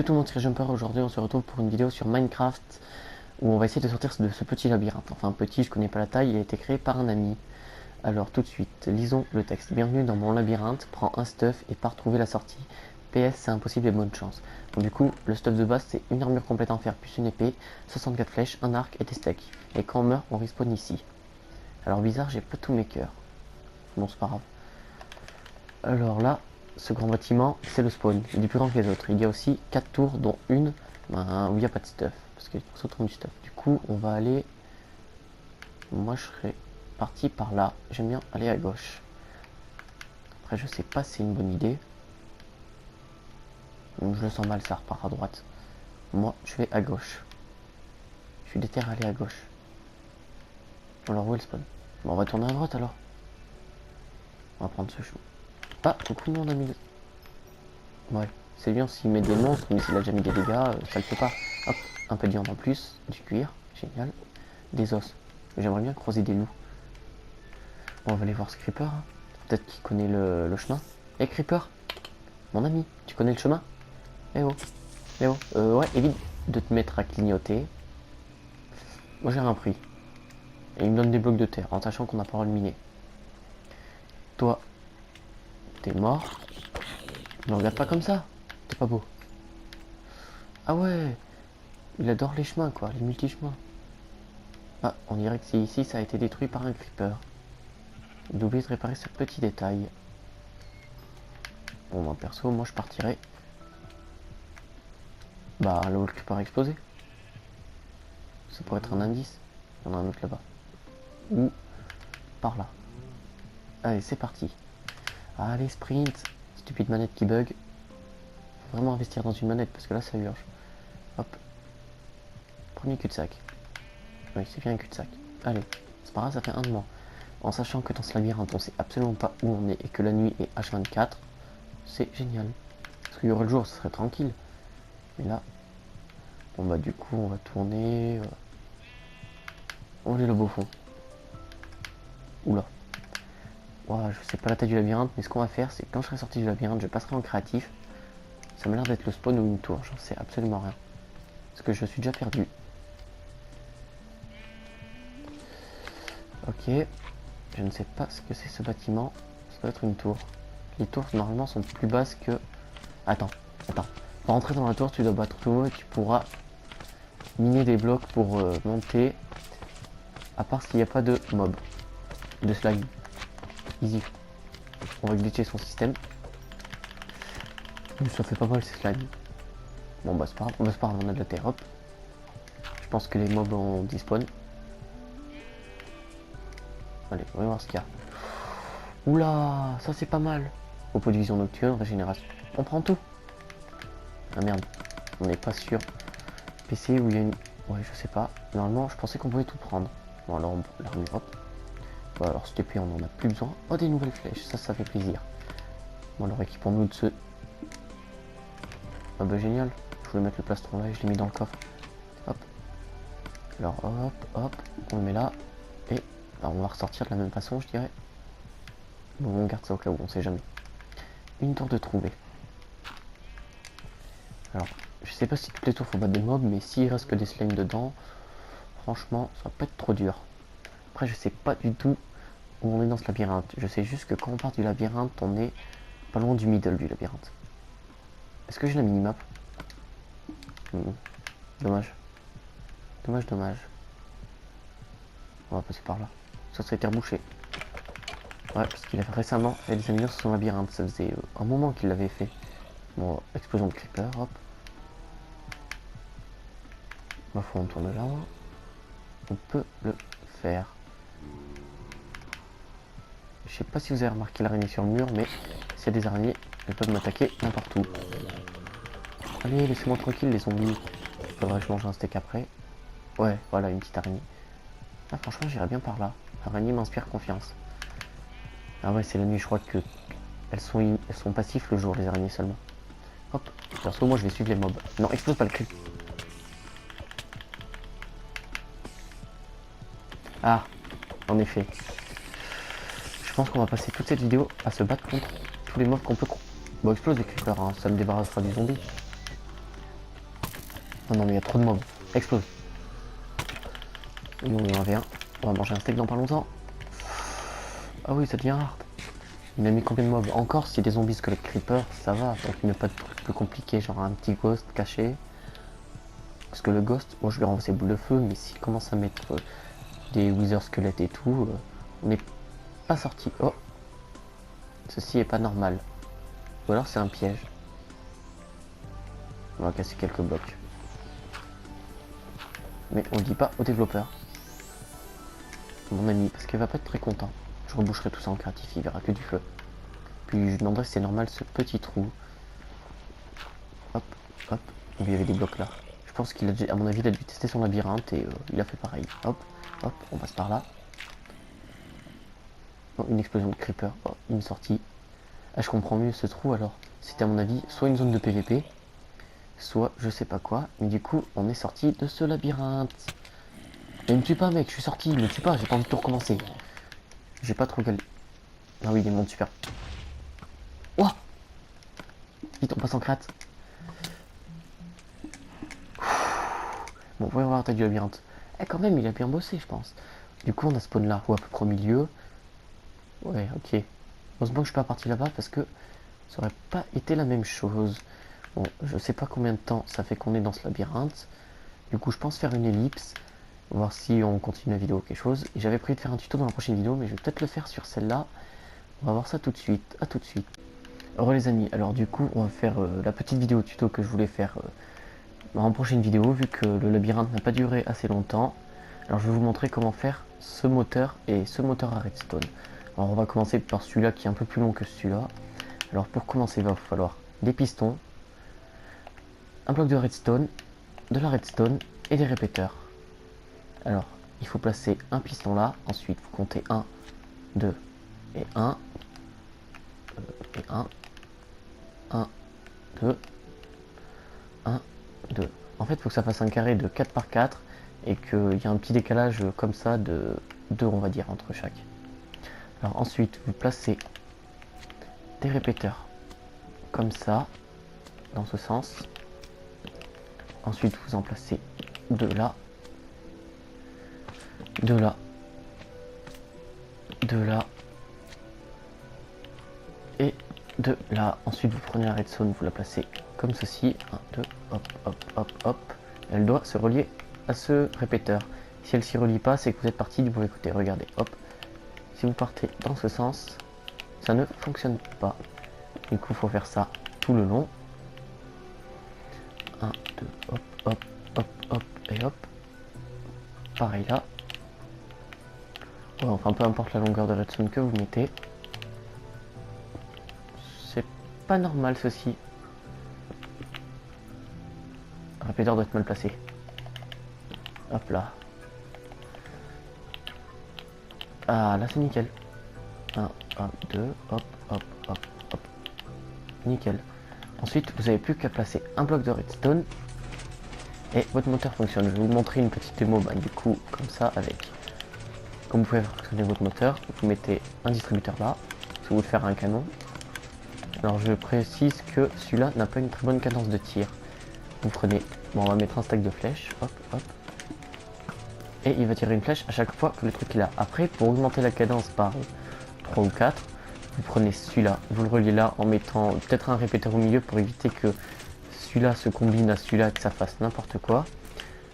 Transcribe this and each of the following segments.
tout le monde, c'est Jumper. Aujourd'hui on se retrouve pour une vidéo sur Minecraft où on va essayer de sortir de ce petit labyrinthe. Enfin petit, je connais pas la taille, il a été créé par un ami. Alors tout de suite, lisons le texte. Bienvenue dans mon labyrinthe, prends un stuff et pars trouver la sortie. PS, c'est impossible et bonne chance. Donc du coup, le stuff de base c'est une armure complète en fer plus une épée, 64 flèches, un arc et des stacks. Et quand on meurt, on respawn ici. Alors bizarre, j'ai pas tous mes cœurs. Bon, c'est pas grave. Alors là, ce grand bâtiment, c'est le spawn. Il est plus grand que les autres. Il y a aussi 4 tours, dont une où il n'y a pas de stuff. Parce que les autres ont du stuff. Du coup, on va aller... Moi, je serais parti par là. J'aime bien aller à gauche. Après, je sais pas si c'est une bonne idée. Donc, je le sens mal, ça repart à droite. Moi, je vais à gauche. Je suis déter à aller à gauche. Alors, où est le spawn? Bon, on va tourner à droite, alors. On va prendre ce chou. Ah, coucou, mon ami. Ouais, c'est bien s'il met des monstres, mais s'il a déjà mis des dégâts, ça le fait pas. Hop, un peu de viande en plus, du cuir, génial. Des os. J'aimerais bien croiser des loups. Bon, on va aller voir ce Creeper. Hein. Peut-être qu'il connaît le chemin. Eh Creeper, mon ami, tu connais le chemin? Eh oh, eh oh. Ouais, évite de te mettre à clignoter. Moi j'ai rien pris. Et il me donne des blocs de terre, en sachant qu'on n'a pas le droit de miner. Toi, t'es mort. Ne regarde pas comme ça, t'es pas beau. Ah ouais, il adore les chemins quoi, les multi-chemins. Ah, on dirait que c'est ici, ça a été détruit par un creeper. J'ai oublié de réparer ce petit détail. Bon, moi perso, moi je partirais. Bah, là où le creeper a explosé. Ça pourrait être un indice. Il y en a un autre là-bas. Ou par là. Allez, c'est parti. Allez, sprint. Stupide manette qui bug. Faut vraiment investir dans une manette parce que là ça urge. Hop. Premier cul-de-sac. Oui, c'est bien un cul-de-sac. Allez, c'est pas grave, ça fait un de moins. En sachant que dans ce labyrinthe, on sait absolument pas où on est et que la nuit est H24, c'est génial. Parce qu'il y aurait le jour, ce serait tranquille. Mais là, bon bah du coup, on va tourner. On est le beau fond. Oula. Ouah, je sais pas la taille du labyrinthe, mais ce qu'on va faire, c'est que quand je serai sorti du labyrinthe, je passerai en créatif. Ça m'a l'air d'être le spawn ou une tour, j'en sais absolument rien. Parce que je suis déjà perdu. Ok. Je ne sais pas ce que c'est ce bâtiment. Ça doit être une tour. Les tours normalement sont plus basses que... Attends. Pour entrer dans la tour, tu dois battre tout et tu pourras miner des blocs pour monter. À part s'il n'y a pas de mob. De slime. Easy. On va glitcher son système. Ça fait pas mal ces slimes. Bon bah c'est pas grave, on a de la terre. Hop. Je pense que les mobs ont despawn. Allez, on va voir ce qu'il y a. Oula, ça c'est pas mal. Repos de vision nocturne, régénération. On prend tout. Ah merde, on n'est pas sûr. PC où il y a une... Ouais, je sais pas. Normalement, je pensais qu'on pouvait tout prendre. Bon, alors, l'armure, hop. Bon, alors, cette épée, on en a plus besoin. Oh, des nouvelles flèches, ça fait plaisir. Bon, alors, équipons-nous de ce... Ah bah, génial. Je voulais mettre le plastron là et je l'ai mis dans le coffre. Hop. Alors, hop, on le met là. Et alors, on va ressortir de la même façon, je dirais. Bon, on garde ça au cas où, on sait jamais. Une tour de trouver. Alors, je sais pas si toutes les tours faut battre des mobs, mais s'il reste que des slimes dedans, franchement, ça va pas être trop dur. Après, je sais pas du tout où on est dans ce labyrinthe. Je sais juste que quand on part du labyrinthe, on est pas loin du middle du labyrinthe. Est-ce que j'ai la minimap? Dommage. Dommage. On va passer par là. Ça serait terre bouchée. Ouais, parce qu'il a récemment fait des améliorations sur son labyrinthe. Ça faisait un moment qu'il l'avait fait. Bon, explosion de creeper, hop. Ma foi, on tourne là. On peut le faire. Je sais pas si vous avez remarqué l'araignée sur le mur, mais s'il y a des araignées, elles peuvent m'attaquer n'importe où. Allez, laissez-moi tranquille les zombies. Faudrait que je mange un steak après. Ouais, voilà, une petite araignée. Ah, franchement, j'irais bien par là. L'araignée m'inspire confiance. Ah ouais, c'est la nuit, je crois que elles sont passifs le jour, les araignées seulement. Hop, perso, moi je vais suivre les mobs. Non, explose pas le cul. Ah, en effet. Je pense qu'on va passer toute cette vidéo à se battre contre tous les mobs qu'on peut... Bon, explose les creepers, hein, ça me débarrassera du zombie. Oh non mais il y a trop de mobs. Explose. Et nous on est en V1. On va manger un steak dans pas longtemps. Ah oui, ça devient hard. Il a mis combien de mobs? Encore si des zombies squelettes creeper, ça va. Donc il n'y a pas de truc plus compliqué, genre un petit ghost caché. Parce que le ghost, moi je lui renvoie ses boules de feu, mais s'il commence à mettre des wither squelettes et tout, on n'est pas sorti. Oh, ceci est pas normal. Ou alors c'est un piège. On va casser quelques blocs. Mais on le dit pas aux développeurs. Mon ami, parce qu'il va pas être très content. Je reboucherai tout ça en créatif, il verra que du feu. Puis je lui demanderai si c'est normal ce petit trou. Hop, hop. Il y avait des blocs là. Je pense qu'il a à mon avis, il a dû tester son labyrinthe et il a fait pareil. Hop, hop, on passe par là. Oh, une explosion de creeper. Oh, une sortie. Ah, je comprends mieux ce trou alors. C'était à mon avis soit une zone de PVP, soit je sais pas quoi. Mais du coup, on est sorti de ce labyrinthe. Mais ne me tue pas, mec, je suis sorti. Ne me tue pas, j'ai pas envie de tout recommencer. J'ai pas trop galé. Ah oui, il est monde super. Ouah, vite, on passe en crate. Bon, voyons voir ta du labyrinthe. Eh, quand même, il a bien bossé, je pense. Du coup, on a spawn là, ou à peu près au milieu. Ouais, ok. Heureusement que je suis pas parti là-bas parce que ça aurait pas été la même chose. Bon, je sais pas combien de temps ça fait qu'on est dans ce labyrinthe. Du coup, je pense faire une ellipse. Voir si on continue la vidéo ou quelque chose. Et j'avais prévu de faire un tuto dans la prochaine vidéo, mais je vais peut-être le faire sur celle-là. On va voir ça tout de suite. À tout de suite. Alors les amis, alors du coup, on va faire la petite vidéo tuto que je voulais faire en prochaine vidéo, vu que le labyrinthe n'a pas duré assez longtemps. Alors je vais vous montrer comment faire ce moteur et ce moteur à redstone. Alors on va commencer par celui-là qui est un peu plus long que celui-là. Alors pour commencer, il va falloir des pistons, un bloc de redstone, de la redstone et des répéteurs. Alors il faut placer un piston là, ensuite vous comptez 1, 2 et 1, et 1, 1, 2, 1, 2. En fait, il faut que ça fasse un carré de 4 par 4 et qu'il y a un petit décalage comme ça de 2, on va dire, entre chaque. Alors ensuite, vous placez des répéteurs comme ça, dans ce sens. Ensuite, vous en placez 2 là, 2 là, 2 là, et 2 là. Ensuite, vous prenez la redstone, vous la placez comme ceci. 1, 2, hop, hop, hop, hop. Elle doit se relier à ce répéteur. Si elle s'y relie pas, c'est que vous êtes parti du mauvais côté. Regardez, hop. Si vous partez dans ce sens, ça ne fonctionne pas. Du coup, il faut faire ça tout le long. 1, 2, hop, hop, hop, hop, et hop. Pareil là. Ouais, enfin, peu importe la longueur de redstone que vous mettez. C'est pas normal ceci. Le répéteur doit être mal placé. Hop là. Ah, là c'est nickel. 1, 1, 2, hop, hop, hop, hop. Nickel. Ensuite, vous n'avez plus qu'à placer un bloc de redstone et votre moteur fonctionne. Je vais vous montrer une petite démo, du coup, comme ça, avec. Comme vous pouvez faire fonctionner votre moteur, vous mettez un distributeur là, si vous voulez faire un canon. Alors je précise que celui-là n'a pas une très bonne cadence de tir. Vous prenez, bon, on va mettre un stack de flèches, hop, hop. Et il va tirer une flèche à chaque fois que le truc est là. Après, pour augmenter la cadence par 3 ou 4, vous prenez celui-là, vous le reliez là en mettant peut-être un répéteur au milieu pour éviter que celui-là se combine à celui-là et que ça fasse n'importe quoi.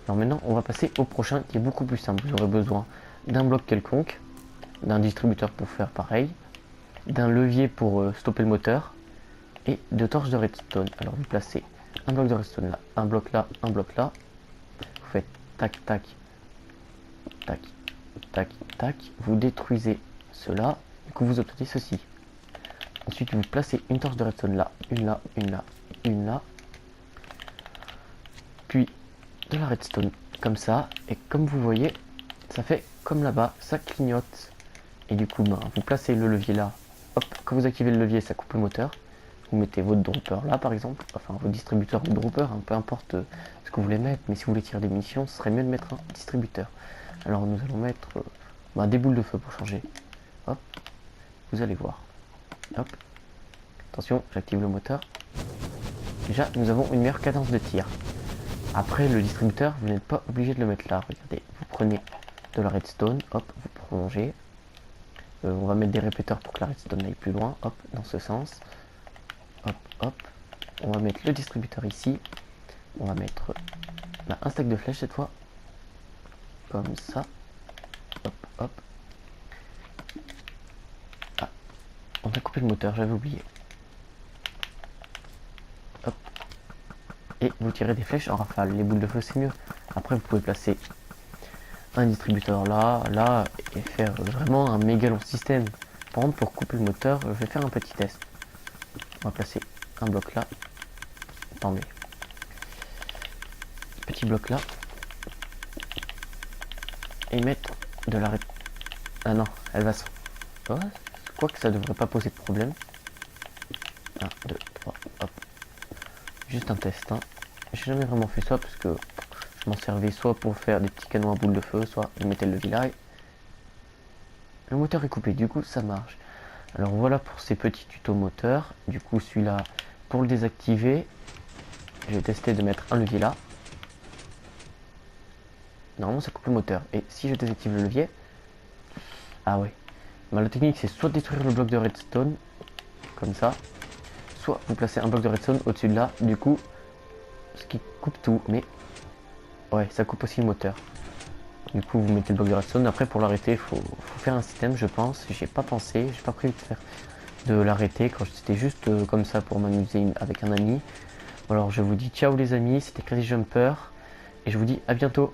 Alors maintenant, on va passer au prochain qui est beaucoup plus simple. Vous aurez besoin d'un bloc quelconque, d'un distributeur pour faire pareil, d'un levier pour stopper le moteur et de torches de redstone. Alors vous placez un bloc de redstone là, un bloc là, un bloc là. Vous faites tac, tac, tac, tac, tac. Vous détruisez cela. Du coup, vous obtenez ceci. Ensuite, vous placez une torche de redstone là, une là, une là, une là. Puis de la redstone comme ça. Et comme vous voyez, ça fait comme là-bas, ça clignote. Et du coup, vous placez le levier là. Hop, quand vous activez le levier, ça coupe le moteur. Vous mettez votre dropper là, par exemple. Enfin, votre distributeur ou dropper, peu importe ce que vous voulez mettre. Mais si vous voulez tirer des munitions, ce serait mieux de mettre un distributeur. Alors, nous allons mettre des boules de feu pour changer. Hop, vous allez voir. Hop, attention, j'active le moteur. Déjà, nous avons une meilleure cadence de tir. Après, le distributeur, vous n'êtes pas obligé de le mettre là. Regardez, vous prenez de la redstone, hop, vous prolongez. On va mettre des répéteurs pour que la redstone aille plus loin, hop, dans ce sens. Hop, hop. On va mettre le distributeur ici. On va mettre un stack de flèches cette fois. Comme ça. Hop, hop. Ah, on a coupé le moteur, j'avais oublié. Hop. Et vous tirez des flèches en rafale. Les boules de feu, c'est mieux. Après, vous pouvez placer un distributeur là, là, et faire vraiment un méga long système. Par exemple, pour couper le moteur, je vais faire un petit test. On va placer un bloc là. Attendez. Petit bloc là. Et mettre de la... Ah non, elle va se... Oh, je crois que ça devrait pas poser de problème. 1, 2, 3, hop. Juste un test, hein. J'ai jamais vraiment fait ça parce que je m'en servais soit pour faire des petits canons à boules de feu, soit je mettais le village. Le moteur est coupé, du coup ça marche. Alors voilà pour ces petits tutos moteurs. Du coup celui-là, pour le désactiver, je vais tester de mettre un levier là. Normalement ça coupe le moteur. Et si je désactive le levier, ah ouais. Bah, la technique c'est soit détruire le bloc de redstone, comme ça, soit vous placez un bloc de redstone au-dessus de là, du coup, ce qui coupe tout, mais ouais, ça coupe aussi le moteur. Du coup, vous mettez le bloc de redstone. Après, pour l'arrêter, il faut faire un système, je pense. J'ai pas pensé, j'ai pas prévu de l'arrêter quand c'était juste comme ça pour m'amuser avec un ami. Alors, je vous dis ciao les amis, c'était Crazy Jumper, et je vous dis à bientôt.